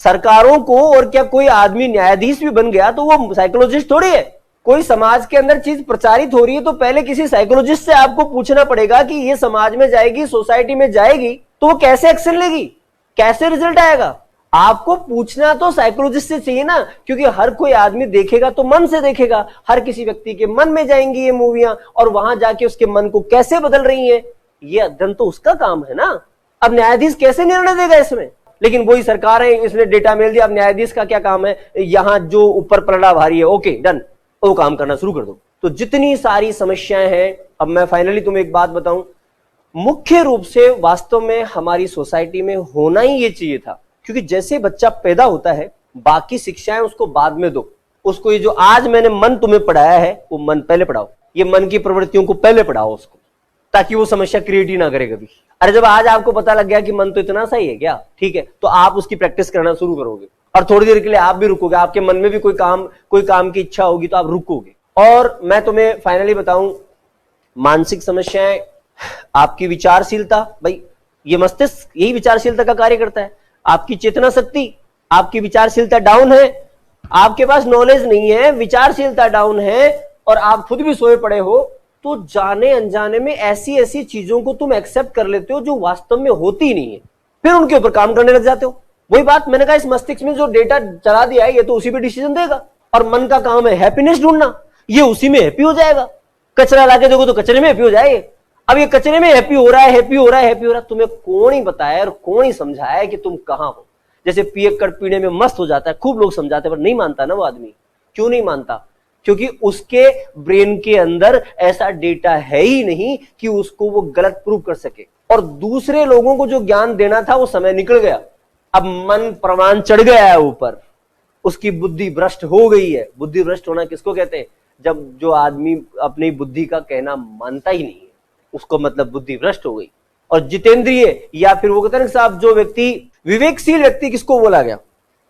सरकारों को? और क्या कोई आदमी न्यायाधीश भी बन गया तो वो साइकोलॉजिस्ट थोड़ी है? कोई समाज के अंदर चीज प्रचारित हो रही है तो पहले किसी साइकोलॉजिस्ट से आपको पूछना पड़ेगा कि ये समाज में जाएगी, सोसाइटी में जाएगी तो वो कैसे एक्शन लेगी, कैसे रिजल्ट आएगा। आपको पूछना तो साइकोलॉजिस्ट से चाहिए ना, क्योंकि हर कोई आदमी देखेगा तो मन से देखेगा, हर किसी व्यक्ति के मन में जाएंगी ये मूवियां और वहां जाके उसके मन को कैसे बदल रही हैं, ये अध्ययन तो उसका काम है ना। अब न्यायाधीश कैसे निर्णय देगा इसमें? लेकिन वही सरकार है, इसने डेटा मेल दिया, अब न्यायाधीश का क्या काम है, यहां जो ऊपर पलड़ा भारी है, ओके डन, वो काम करना शुरू कर दो। तो जितनी सारी समस्याएं हैं, अब मैं फाइनली तुम्हें एक बात बताऊं, मुख्य रूप से वास्तव में हमारी सोसाइटी में होना ही ये चाहिए था, क्योंकि जैसे बच्चा पैदा होता है बाकी शिक्षाएं उसको बाद में दो, उसको ये जो आज मैंने मन तुम्हें पढ़ाया है वो मन पहले पढ़ाओ, ये मन की प्रवृत्तियों को पहले पढ़ाओ उसको, ताकि वो समस्या क्रिएट ही ना करे कभी। अरे जब आज आपको पता लग गया कि मन तो इतना सही है क्या, ठीक है, तो आप उसकी प्रैक्टिस करना शुरू करोगे और थोड़ी देर के लिए आप भी रुकोगे, आपके मन में भी कोई काम की इच्छा होगी तो आप रुकोगे। और मैं तुम्हें फाइनली बताऊं, मानसिक समस्याएं, आपकी विचारशीलता, भाई ये मस्तिष्क यही विचारशीलता का कार्य करता है। आपकी चेतना शक्ति, आपकी विचारशीलता डाउन है, आपके पास नॉलेज नहीं है, विचारशीलता डाउन है और आप खुद भी सोए पड़े हो, तो जाने अनजाने में ऐसी ऐसी चीजों को तुम एक्सेप्ट कर लेते हो जो वास्तव में होती नहीं है, फिर उनके ऊपर काम करने लग जाते हो। वही बात मैंने कहा, इस मस्तिष्क में जो डेटा चला दिया है ये तो उसी पे डिसीजन देगा, और मन का काम है हैप्पीनेस ढूंढना, ये उसी में हैप्पी हो जाएगा। कचरा लाके देखो तो कचरे में हैप्पी हो जाएगा। अब ये कचरे में हैप्पी हो रहा है, हैप्पी हो रहा है, हैप्पी हो रहा है, तुम्हें कौन ही बताया और कौन ही समझाया कि तुम कहां हो। जैसे पियक्कड़ पीने में मस्त हो जाता है, खूब लोग समझाते हैं पर नहीं मानता ना वो आदमी। क्यों नहीं मानता? क्योंकि उसके ब्रेन के अंदर ऐसा डेटा है ही नहीं कि उसको वो गलत प्रूव कर सके, और दूसरे लोगों को जो ज्ञान देना था वो समय निकल गया। अब मन प्रमाण चढ़ गया है ऊपर, उसकी बुद्धि भ्रष्ट हो गई है। बुद्धि भ्रष्ट होना किसको कहते हैं? जब जो आदमी अपनी बुद्धि का कहना मानता ही नहीं है, उसको मतलब बुद्धि भ्रष्ट हो गई। और जितेंद्रिय, या फिर वो कहते हैं साहब, जो व्यक्ति विवेकशील व्यक्ति किसको बोला गया?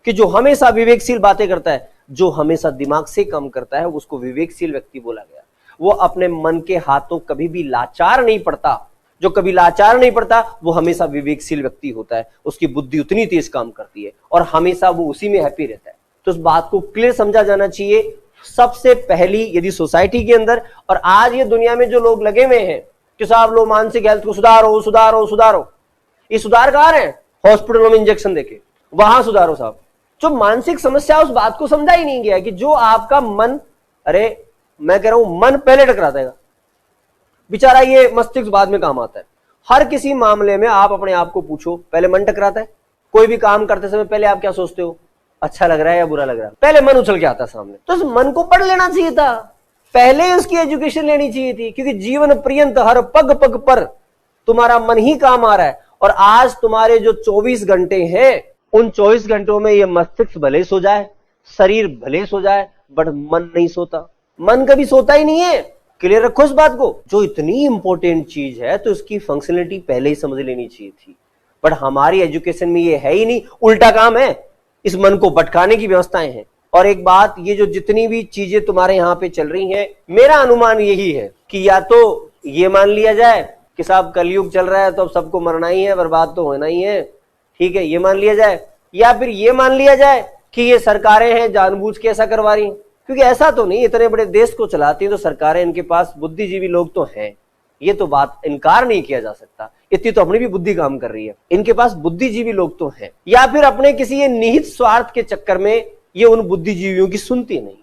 कि जो हमेशा विवेकशील बातें करता है, जो हमेशा दिमाग से काम करता है, उसको विवेकशील व्यक्ति बोला गया। वो अपने मन के हाथों कभी भी लाचार नहीं पड़ता। जो कभी लाचार नहीं पड़ता वो हमेशा विवेकशील व्यक्ति होता है, उसकी बुद्धि उतनी तेज काम करती है और हमेशा वो उसी में हैप्पी रहता है। तो इस बात को क्लियर समझा जाना चाहिए। सबसे पहली, यदि सोसाइटी के अंदर और आज ये दुनिया में जो लोग लगे हुए हैं कि साहब लोग मानसिक हेल्थ को सुधारो सुधारो सुधारो, ये सुधार कहां है? हॉस्पिटलों में इंजेक्शन देके वहां सुधारो साहब। जो मानसिक समस्या, उस बात को समझा ही नहीं गया कि जो आपका मन, अरे मैं कह रहा हूं मन पहले टकरा देगा बेचारा, ये मस्तिष्क बाद में काम आता है। हर किसी मामले में आप अपने आप को पूछो, पहले मन टकराता है। कोई भी काम करते समय पहले आप क्या सोचते हो? अच्छा लग रहा है या बुरा लग रहा है? पहले मन उछल के आता है सामने। तो इस मन को पढ़ लेना चाहिए था, पहले उसकी एजुकेशन लेनी चाहिए थी, क्योंकि जीवन पर्यंत हर पग पग पर तुम्हारा मन ही काम आ रहा है। और आज तुम्हारे जो 24 घंटे हैं, उन 24 घंटों में ये मस्तिष्क भले सो जाए, शरीर भले सो जाए, बट मन नहीं सोता। मन कभी सोता ही नहीं है। क्लियर रखो इस बात को। जो इतनी इंपॉर्टेंट चीज है तो इसकी फंक्शनलिटी पहले ही समझ लेनी चाहिए थी, बट हमारी एजुकेशन में ये है ही नहीं। उल्टा काम है, इस मन को भटकाने की व्यवस्थाएं हैं। और एक बात, ये जो जितनी भी चीजें तुम्हारे यहाँ पे चल रही हैं, मेरा अनुमान यही है कि या तो ये मान लिया जाए कि साहब कलयुग चल रहा है तो अब सबको मरना ही है, बर्बाद तो होना ही है, ठीक है, ये मान लिया जाए, या फिर ये मान लिया जाए कि ये सरकारें हैं जानबूझ के ऐसा करवा रही हैं। क्योंकि ऐसा तो नहीं, इतने बड़े देश को चलाती है तो सरकारें, इनके पास बुद्धिजीवी लोग तो हैं, ये तो बात इनकार नहीं किया जा सकता। इतनी तो अपनी भी बुद्धि काम कर रही है, इनके पास बुद्धिजीवी लोग तो हैं। या फिर अपने किसी ये निहित स्वार्थ के चक्कर में ये उन बुद्धिजीवियों की सुनती नहीं।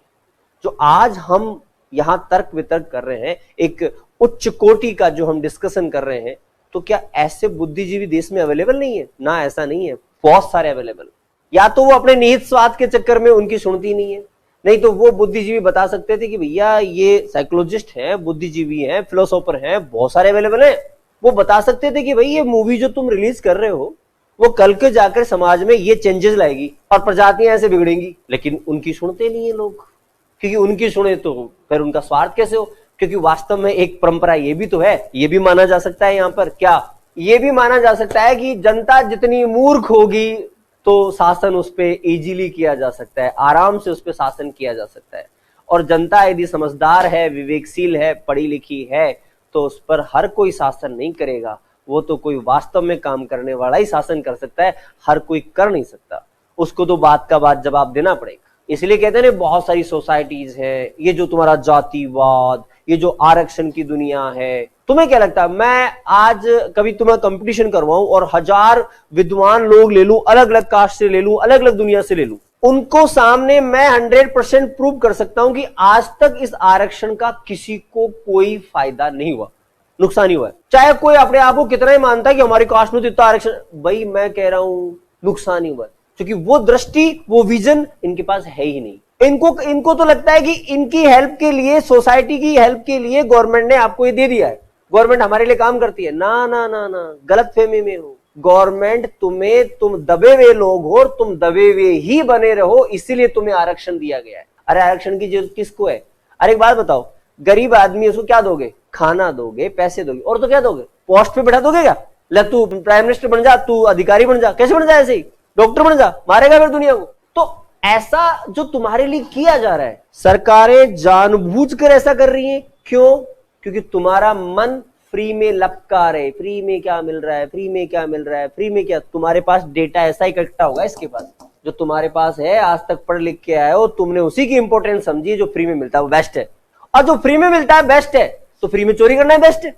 जो आज हम यहां तर्क वितर्क कर रहे हैं, एक उच्च कोटि का जो हम डिस्कशन कर रहे हैं, तो क्या ऐसे बुद्धिजीवी देश में अवेलेबल नहीं है? ना, ऐसा नहीं है, बहुत सारे अवेलेबल। या तो वो अपने निहित स्वार्थ के चक्कर में उनकी सुनती नहीं है, नहीं तो वो बुद्धिजीवी बता सकते थे कि भैया ये साइकोलॉजिस्ट हैं, बुद्धिजीवी हैं, फिलोसोफर हैं, बहुत सारे अवेलेबल हैं। वो बता सकते थे कि भाई ये मूवी जो तुम रिलीज कर रहे हो वो कल के जाकर समाज में ये चेंजेस लाएगी और प्रजातियां ऐसे बिगड़ेंगी। लेकिन उनकी सुनते नहीं है लोग, क्योंकि उनकी सुने तो फिर उनका स्वार्थ कैसे हो? क्योंकि वास्तव में एक परंपरा ये भी तो है, ये भी माना जा सकता है यहाँ पर, क्या ये भी माना जा सकता है कि जनता जितनी मूर्ख होगी तो शासन उस पर इजीली किया जा सकता है, आराम से उस पर शासन किया जा सकता है। और जनता यदि समझदार है, विवेकशील है, पढ़ी लिखी है, तो उस पर हर कोई शासन नहीं करेगा। वो तो कोई वास्तव में काम करने वाला ही शासन कर सकता है, हर कोई कर नहीं सकता। उसको तो बात का बात जवाब देना पड़ेगा। इसलिए कहते हैं ना, बहुत सारी सोसाइटीज है, ये जो तुम्हारा जातिवाद, ये जो आरक्षण की दुनिया है। तुम्हें क्या लगता है, मैं आज कभी तुम्हें कंपटीशन करवाऊं और 1000 विद्वान लोग ले लूं, अलग अलग कास्ट से ले लूं, अलग अलग दुनिया से ले लूं, उनको सामने मैं 100% प्रूव कर सकता हूं कि आज तक इस आरक्षण का किसी को कोई फायदा नहीं हुआ, नुकसान ही हुआ है। चाहे कोई अपने आप को कितना ही मानता है कि हमारी कास्ट में तो इतना आरक्षण, भाई मैं कह रहा हूं नुकसान ही हुआ है, क्योंकि वो दृष्टि, वो विजन इनके पास है ही नहीं। इनको तो लगता है कि इनकी हेल्प के लिए, सोसाइटी की हेल्प के लिए गवर्नमेंट ने आपको ये दे दिया है, गवर्नमेंट हमारे लिए काम करती है। ना ना ना ना, गलत फहमी में हो। गवर्नमेंट तुम्हें, तुम दबे हुए लोग हो, तुम दबे हुए ही बने रहो, इसीलिए तुम्हें आरक्षण दिया गया है। अरे आरक्षण की जरूरत किसको है? अरे एक बात बताओ, गरीब आदमी, उसको क्या दोगे? खाना दोगे, पैसे दोगे, और तो क्या दोगे? पोस्ट पे बैठा दोगे क्या? ले तू प्राइम मिनिस्टर बन जा, तू अधिकारी बन जा। कैसे बन जा? ऐसे ही डॉक्टर बन जा, मारेगा फिर दुनिया को। तो ऐसा जो तुम्हारे लिए किया जा रहा है, सरकारें जानबूझकर ऐसा कर रही हैं। क्यों? क्योंकि तुम्हारा मन फ्री में लपका रहे, फ्री में क्या मिल रहा है, फ्री में क्या मिल रहा है, फ्री में क्या। तुम्हारे पास डेटा ऐसा इकट्ठा होगा, इसके पास जो तुम्हारे पास है, आज तक पढ़ लिख के आए हो, तुमने उसी की इंपॉर्टेंस समझी। जो फ्री में मिलता है वो बेस्ट है, और जो फ्री में मिलता है बेस्ट है, तो फ्री में चोरी करना है बेस्ट है।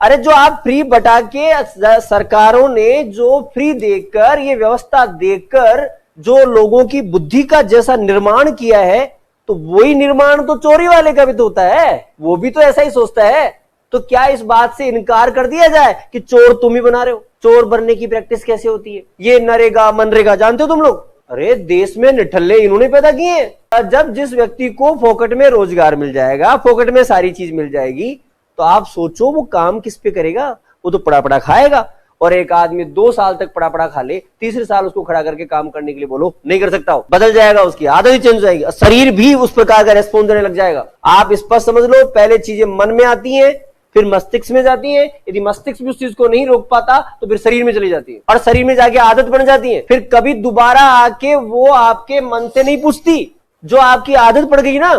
अरे जो आप फ्री बटा के, सरकारों ने जो फ्री देकर, ये व्यवस्था देकर जो लोगों की बुद्धि का जैसा निर्माण किया है, तो वही निर्माण तो चोरी वाले का भी तो होता है, वो भी तो ऐसा ही सोचता है। तो क्या इस बात से इनकार कर दिया जाए कि चोर तुम ही बना रहे हो? चोर बनने की प्रैक्टिस कैसे होती है? ये नरेगा मनरेगा जानते हो तुम लोग? अरे देश में निठल्ले इन्होंने पैदा किए हैं। जब जिस व्यक्ति को फोकट में रोजगार मिल जाएगा, फोकट में सारी चीज मिल जाएगी, तो आप सोचो वो काम किस पे करेगा? वो तो पड़ा पड़ा खाएगा। और एक आदमी 2 साल तक पड़ा पड़ा खा ले, तीसरे साल उसको खड़ा करके काम करने के लिए बोलो, नहीं कर सकता हो, बदल जाएगा, उसकी आदत ही चेंज हो जाएगी, शरीर भी उस प्रकार का रेस्पॉन्स देने लग जाएगा। आप इस पर समझ लो, पहले चीजें मन में आती हैं, फिर मस्तिष्क में जाती है। यदि मस्तिष्क भी उस चीज को नहीं रोक पाता तो फिर शरीर में चली जाती है, और शरीर में जाके आदत बन जाती है। फिर कभी दोबारा आके वो आपके मन से नहीं पूछती। जो आपकी आदत पड़ गई ना,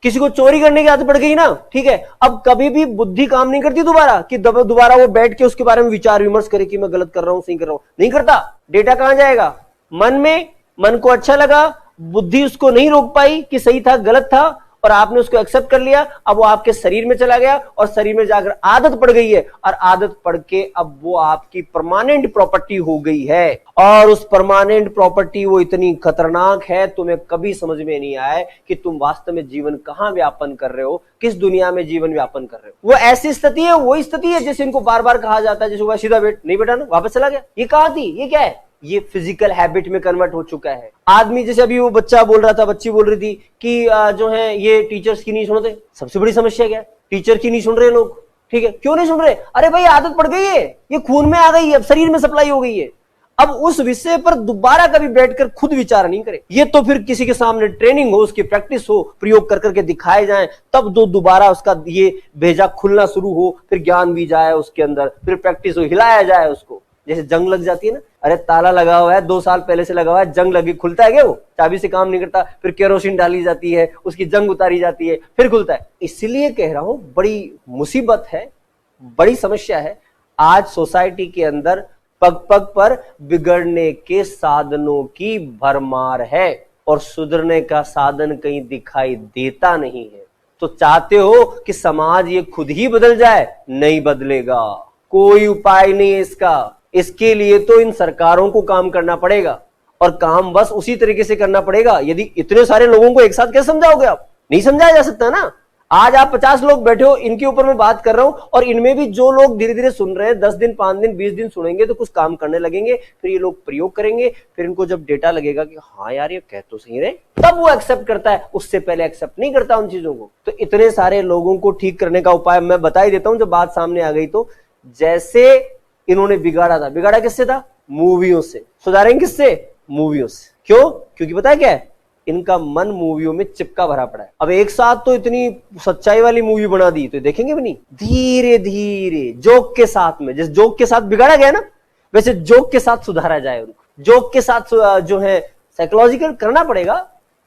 किसी को चोरी करने की आदत पड़ गई ना, ठीक है, अब कभी भी बुद्धि काम नहीं करती दोबारा कि दोबारा वो बैठ के उसके बारे में विचार विमर्श करे कि मैं गलत कर रहा हूं, सही कर रहा हूं। नहीं करता। डेटा कहां जाएगा? मन में। मन को अच्छा लगा, बुद्धि उसको नहीं रोक पाई कि सही था गलत था, और आपने उसको एक्सेप्ट कर लिया। अब वो आपके शरीर में चला गया, और शरीर में जाकर आदत पड़ गई है, और आदत पड़ के अब वो आपकी परमानेंट प्रॉपर्टी हो गई है। और उस परमानेंट प्रॉपर्टी वो इतनी खतरनाक है, तुम्हें कभी समझ में नहीं आए कि तुम वास्तव में जीवन कहां व्यापन कर रहे हो, किस दुनिया में जीवन व्यापन कर रहे हो। वो ऐसी स्थिति है, वही स्थिति है जैसे इनको बार बार कहा जाता है, जैसे वह सीधा बैठ, नहीं बैठा ना, वापस चला गया। ये कहां थी? ये क्या है? ये फिजिकल हैबिट में कन्वर्ट हो चुका है आदमी। जैसे अभी वो बच्चा बोल रहा था, बच्ची बोल रही थी कि जो है ये टीचर्स की नहीं सुनते। सबसे बड़ी समस्या क्या है? टीचर की नहीं सुन रहे लोग। ठीक है, क्यों नहीं सुन रहे? अरे भाई आदत पड़ गई है, ये खून में आ गई है, अब शरीर में सप्लाई हो गई है। अब उस विषय पर दोबारा कभी बैठकर खुद विचार नहीं करे। ये तो फिर किसी के सामने ट्रेनिंग हो, उसकी प्रैक्टिस हो, प्रयोग कर करके दिखाए जाए, तब दोबारा उसका ये भेजा खुलना शुरू हो, फिर ज्ञान भी जाए उसके अंदर, फिर प्रैक्टिस हो, हिलाया जाए उसको। जैसे जंग लग जाती है ना, अरे ताला लगा हुआ है, 2 साल पहले से लगा हुआ है, जंग लगी, खुलता है क्या? वो चाबी से काम नहीं करता। फिर केरोसिन डाली जाती है, उसकी जंग उतारी जाती है, फिर खुलता है। इसलिए कह रहा हूं, बड़ी मुसीबत है, बड़ी समस्या है। आज सोसाइटी के अंदर पग पग पर बिगड़ने के साधनों की भरमार है, और सुधरने का साधन कहीं दिखाई देता नहीं है। तो चाहते हो कि समाज ये खुद ही बदल जाए? नहीं बदलेगा, कोई उपाय नहीं है इसका। इसके लिए तो इन सरकारों को काम करना पड़ेगा, और काम बस उसी तरीके से करना पड़ेगा। यदि इतने सारे लोगों को एक साथ कैसे समझाओगे आप? नहीं समझाया जा सकता ना। आज आप 50 लोग बैठे हो, इनके ऊपर मैं बात कर रहा हूं, और इनमें भी जो लोग धीरे धीरे सुन रहे हैं, 10 दिन, 5 दिन, 20 दिन सुनेंगे तो कुछ काम करने लगेंगे, फिर ये लोग प्रयोग करेंगे, फिर इनको जब डेटा लगेगा कि हाँ यार ये कह तो सही रहे, तब वो एक्सेप्ट करता है। उससे पहले एक्सेप्ट नहीं करता उन चीजों को। तो इतने सारे लोगों को ठीक करने का उपाय मैं बता ही देता हूं, जब बात सामने आ गई तो। जैसे इन्होंने बिगाड़ा था, बिगाड़ा किससे था? मूवियों से। सुधारेंगे किससे? मूवियों से। क्यों? क्योंकि पता है क्या है, इनका मन मूवियों में चिपका भरा पड़ा है। अब एक साथ तो इतनी सच्चाई वाली मूवी बना दी तो देखेंगे भी नहीं। धीरे धीरे जोक के साथ में, जैसे जोक के साथ बिगाड़ा गया ना, वैसे जोक के साथ सुधारा जाए उनको। जोक के साथ जो है साइकोलॉजिकल करना पड़ेगा।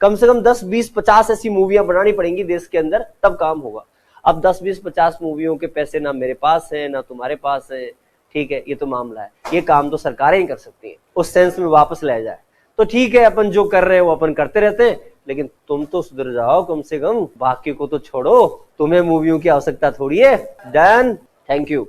कम से कम 10, 20, 50 ऐसी मूवियां बनानी पड़ेंगी देश के अंदर, तब काम होगा। अब 10, 20, 50 मूवियों के पैसे ना मेरे पास है ना तुम्हारे पास है, ठीक है, ये तो मामला है। ये काम तो सरकारें ही कर सकती हैं, उस सेंस में वापस ले जाए तो ठीक है। अपन जो कर रहे हैं वो अपन करते रहते हैं, लेकिन तुम तो सुधर जाओ कम से कम, बाकी को तो छोड़ो, तुम्हें मूवियों की आवश्यकता थोड़ी है। Done, thank you.